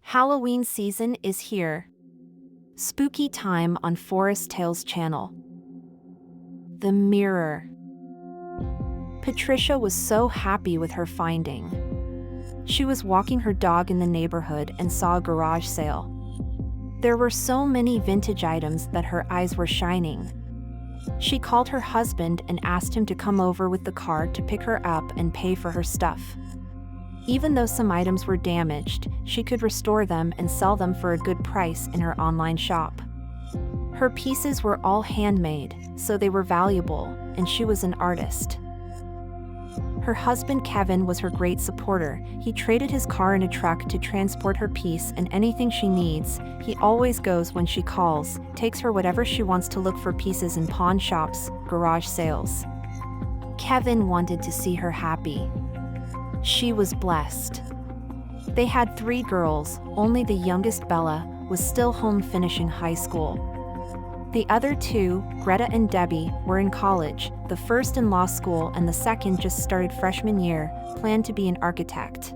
Halloween season is here. Spooky time on Forest Tales channel. The mirror. Patricia was so happy with her finding. She was walking her dog in the neighborhood and saw a garage sale. There were so many vintage items that her eyes were shining. She called her husband and asked him to come over with the car to pick her up and pay for her stuff. Even though some items were damaged, she could restore them and sell them for a good price in her online shop. Her pieces were all handmade, so they were valuable, and she was an artist. Her husband Kevin was her great supporter. He traded his car and a truck to transport her piece and anything she needs. He always goes when she calls, takes her whatever she wants to look for pieces in pawn shops, garage sales. Kevin wanted to see her happy. She was blessed. They had 3 girls, only the youngest, Bella, was still home finishing high school. The other 2, Greta and Debbie, were in college, the first in law school and the second just started freshman year, planned to be an architect.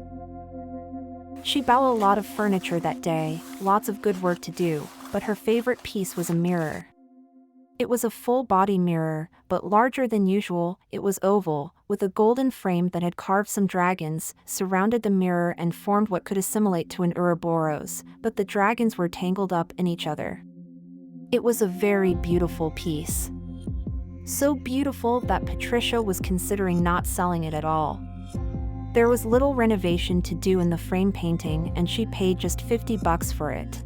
She bought a lot of furniture that day, lots of good work to do, but her favorite piece was a mirror. It was a full-body mirror, but larger than usual. It was oval, with a golden frame that had carved some dragons, surrounded the mirror and formed what could assimilate to an Ouroboros, but the dragons were tangled up in each other. It was a very beautiful piece. So beautiful that Patricia was considering not selling it at all. There was little renovation to do in the frame painting and she paid just $50 for it.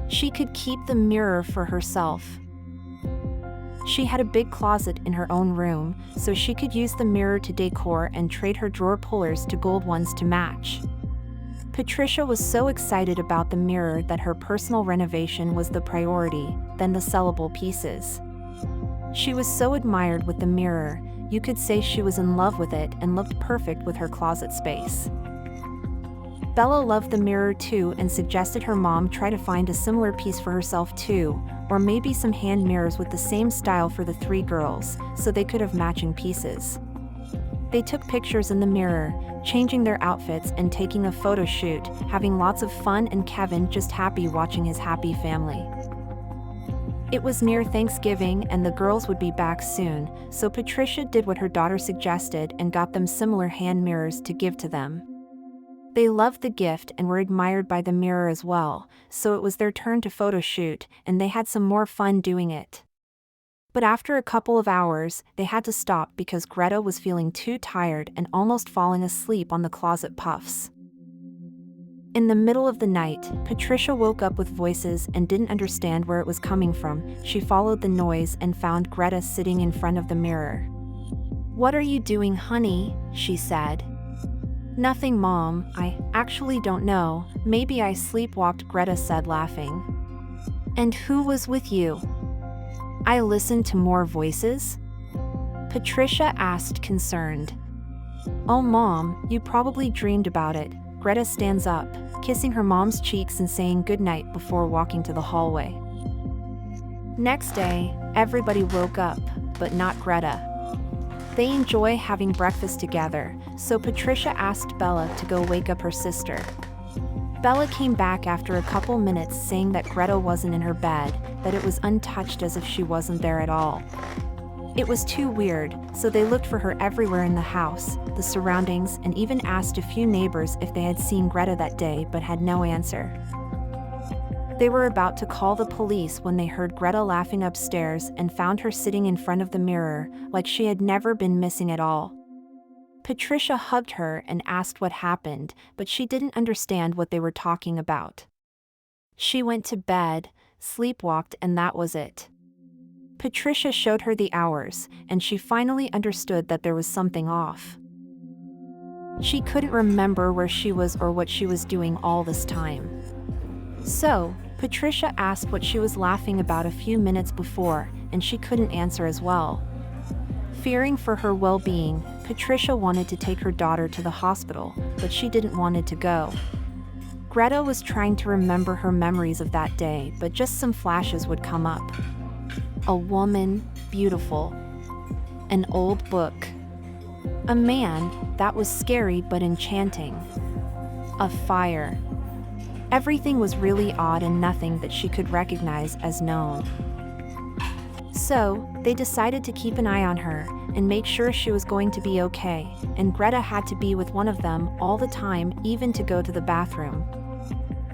She could keep the mirror for herself. She had a big closet in her own room, so she could use the mirror to decor and trade her drawer pullers to gold ones to match. Patricia was so excited about the mirror that her personal renovation was the priority, then the sellable pieces. She was so admired with the mirror, you could say she was in love with it and looked perfect with her closet space. Bella loved the mirror too and suggested her mom try to find a similar piece for herself too, or maybe some hand mirrors with the same style for the 3 girls, so they could have matching pieces. They took pictures in the mirror, changing their outfits and taking a photo shoot, having lots of fun, and Kevin just happy watching his happy family. It was near Thanksgiving and the girls would be back soon, so Patricia did what her daughter suggested and got them similar hand mirrors to give to them. They loved the gift and were admired by the mirror as well, so it was their turn to photo shoot, and they had some more fun doing it. But after a couple of hours, they had to stop because Greta was feeling too tired and almost falling asleep on the closet puffs. In the middle of the night, Patricia woke up with voices and didn't understand where it was coming from. She followed the noise and found Greta sitting in front of the mirror. "What are you doing, honey?" she said. "Nothing, Mom. I actually don't know. Maybe I sleepwalked," Greta said, laughing. "And who was with you?" "I listened to more voices?" Patricia asked, concerned. "Oh, Mom, you probably dreamed about it." Greta stands up, kissing her mom's cheeks and saying goodnight before walking to the hallway. Next day, everybody woke up, but not Greta. They enjoy having breakfast together, so Patricia asked Bella to go wake up her sister. Bella came back after a couple minutes saying that Greta wasn't in her bed, that it was untouched as if she wasn't there at all. It was too weird, so they looked for her everywhere in the house, the surroundings, and even asked a few neighbors if they had seen Greta that day but had no answer. They were about to call the police when they heard Greta laughing upstairs and found her sitting in front of the mirror, like she had never been missing at all. Patricia hugged her and asked what happened, but she didn't understand what they were talking about. She went to bed, sleepwalked, and that was it. Patricia showed her the hours, and she finally understood that there was something off. She couldn't remember where she was or what she was doing all this time. So, Patricia asked what she was laughing about a few minutes before, and she couldn't answer as well. Fearing for her well-being, Patricia wanted to take her daughter to the hospital, but she didn't want to go. Greta was trying to remember her memories of that day, but just some flashes would come up. A woman, beautiful. An old book. A man, that was scary but enchanting. A fire. Everything was really odd and nothing that she could recognize as known. So, they decided to keep an eye on her and make sure she was going to be okay, and Greta had to be with one of them all the time, even to go to the bathroom.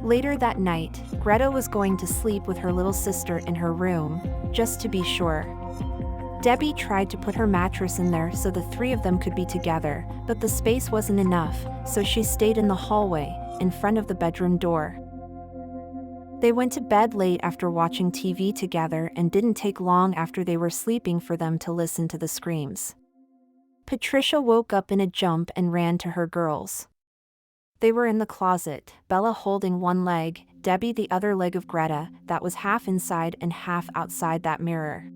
Later that night, Greta was going to sleep with her little sister in her room, just to be sure. Debbie tried to put her mattress in there so the three of them could be together, but the space wasn't enough, so she stayed in the hallway, in front of the bedroom door. They went to bed late after watching TV together and didn't take long after they were sleeping for them to listen to the screams. Patricia woke up in a jump and ran to her girls. They were in the closet, Bella holding one leg, Debbie the other leg of Greta, that was half inside and half outside that mirror.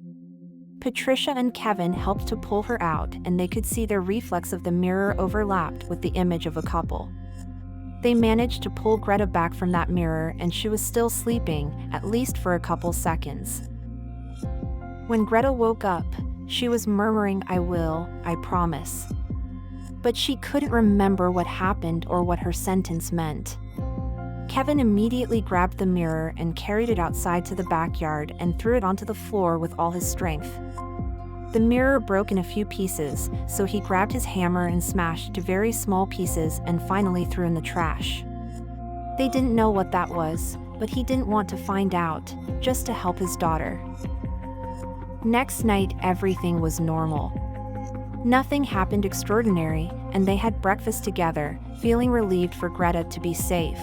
Patricia and Kevin helped to pull her out, and they could see their reflex of the mirror overlapped with the image of a couple. They managed to pull Greta back from that mirror, and she was still sleeping, at least for a couple seconds. When Greta woke up, she was murmuring, I promise. But she couldn't remember what happened or what her sentence meant. Kevin immediately grabbed the mirror and carried it outside to the backyard and threw it onto the floor with all his strength. The mirror broke in a few pieces, so he grabbed his hammer and smashed to very small pieces and finally threw in the trash. They didn't know what that was, but he didn't want to find out, just to help his daughter. Next night, everything was normal. Nothing happened extraordinary, and they had breakfast together, feeling relieved for Greta to be safe.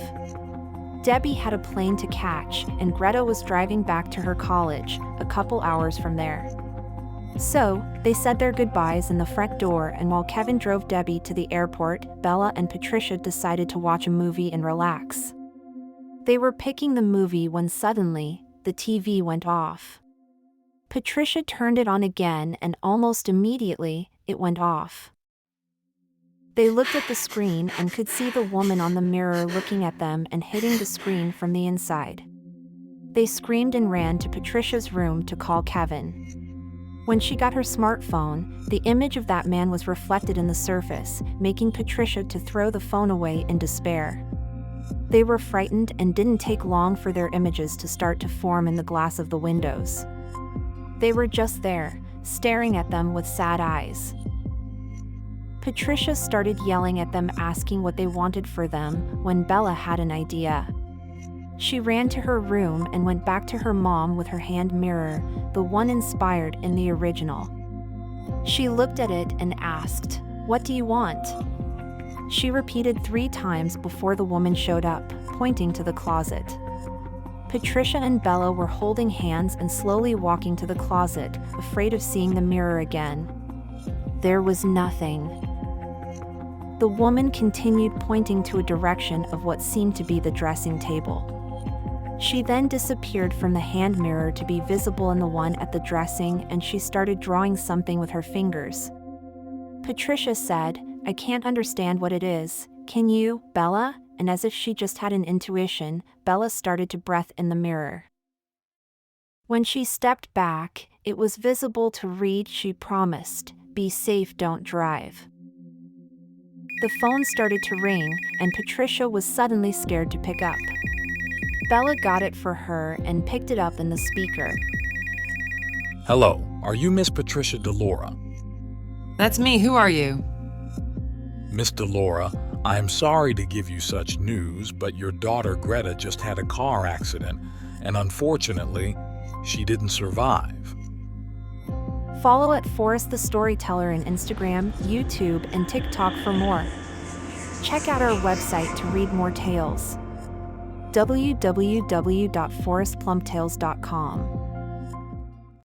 Debbie had a plane to catch, and Greta was driving back to her college, a couple hours from there. So, they said their goodbyes in the front door, and while Kevin drove Debbie to the airport, Bella and Patricia decided to watch a movie and relax. They were picking the movie when suddenly, the TV went off. Patricia turned it on again, and almost immediately, it went off. They looked at the screen and could see the woman on the mirror looking at them and hitting the screen from the inside. They screamed and ran to Patricia's room to call Kevin. When she got her smartphone, the image of that man was reflected in the surface, making Patricia to throw the phone away in despair. They were frightened and didn't take long for their images to start to form in the glass of the windows. They were just there, staring at them with sad eyes. Patricia started yelling at them, asking what they wanted for them, when Bella had an idea. She ran to her room and went back to her mom with her hand mirror, the one inspired in the original. She looked at it and asked, "What do you want?" She repeated 3 times before the woman showed up, pointing to the closet. Patricia and Bella were holding hands and slowly walking to the closet, afraid of seeing the mirror again. There was nothing. The woman continued pointing to a direction of what seemed to be the dressing table. She then disappeared from the hand mirror to be visible in the one at the dressing, and she started drawing something with her fingers. Patricia said, "I can't understand what it is. Can you, Bella?" And as if she just had an intuition, Bella started to breathe in the mirror. When she stepped back, it was visible to read, "She promised, be safe, don't drive." The phone started to ring, and Patricia was suddenly scared to pick up. Bella got it for her and picked it up in the speaker. Hello, are you Miss Patricia DeLaura? That's me. Who are you? Miss DeLaura, I am sorry to give you such news, but your daughter Greta just had a car accident, and unfortunately, she didn't survive. Follow at Forrest the Storyteller on Instagram, YouTube, and TikTok for more. Check out our website to read more tales. www.forestplumptales.com